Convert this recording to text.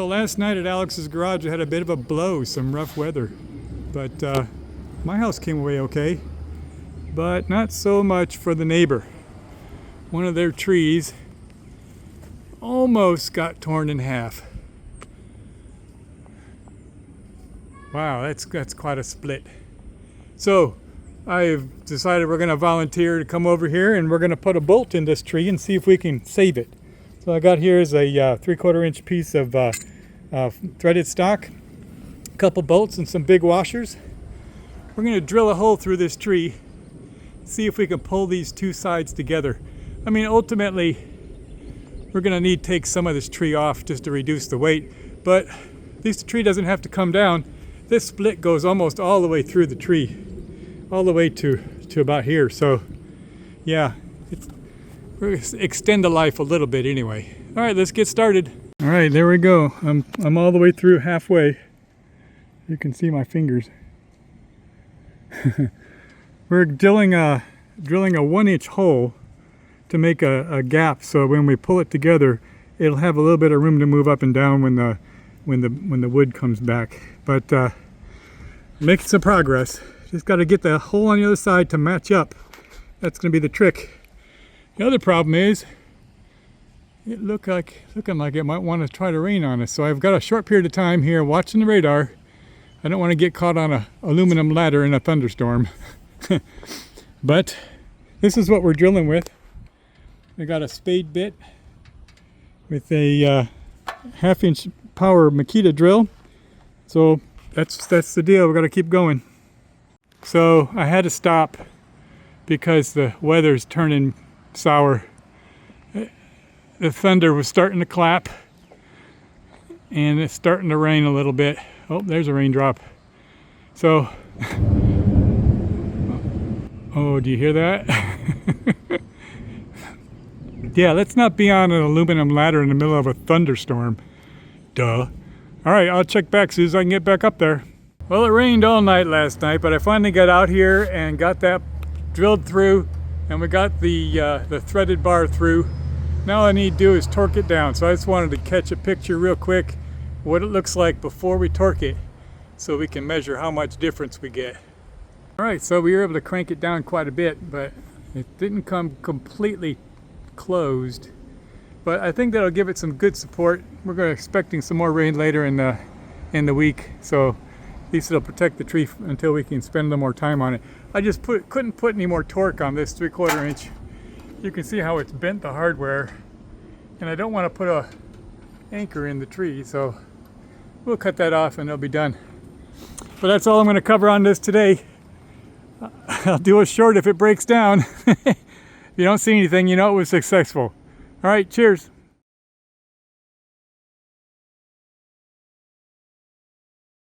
So last night at Alex's garage I had a bit of a blow, some rough weather. But my house came away okay. But not so much for the neighbor. One of their trees almost got torn in half. Wow, that's quite a split. So I've decided we're going to volunteer to come over here and we're going to put a bolt in this tree and see if we can save it. So I got here is a 3/4 inch piece of threaded stock, a couple bolts and some big washers. We're going to drill a hole through this tree, see if we can pull these two sides together. I mean, ultimately, we're going to need to take some of this tree off just to reduce the weight, but at least the tree doesn't have to come down. This split goes almost all the way through the tree, all the way to about here. So yeah, we're gonna extend the life a little bit anyway. All right, let's get started. All right, there we go. I'm all the way through halfway. You can see my fingers. We're drilling a 1-inch hole to make a gap, so when we pull it together, it'll have a little bit of room to move up and down when the wood comes back. But making some progress. Just got to get the hole on the other side to match up. That's going to be the trick. The other problem is, it looking like it might want to try to rain on us. So I've got a short period of time here watching the radar. I don't want to get caught on an aluminum ladder in a thunderstorm. But this is what we're drilling with. I got a spade bit with a 1/2 inch power Makita drill. So that's the deal. We've got to keep going. So I had to stop because the weather's turning sour. The thunder was starting to clap and it's starting to rain a little bit. Oh, there's a raindrop. So, oh, do you hear that? Yeah, let's not be on an aluminum ladder in the middle of a thunderstorm. Duh. All right, I'll check back as soon as I can get back up there. Well, it rained all night last night, but I finally got out here and got that drilled through, and we got the threaded bar through. Now all I need to do is torque it down. So I just wanted to catch a picture real quick what it looks like before we torque it, so we can measure how much difference we get. All right, so we were able to crank it down quite a bit, but it didn't come completely closed. But I think that'll give it some good support. We're expecting some more rain later in the week, so at least it'll protect the tree until we can spend a little more time on it. I just couldn't put any more torque on this 3/4 inch. You can see how it's bent the hardware, and I don't want to put a anchor in the tree, so we'll cut that off and it'll be done. But that's all I'm going to cover on this today. I'll do a short if it breaks down. If you don't see anything, you know it was successful. All right, cheers.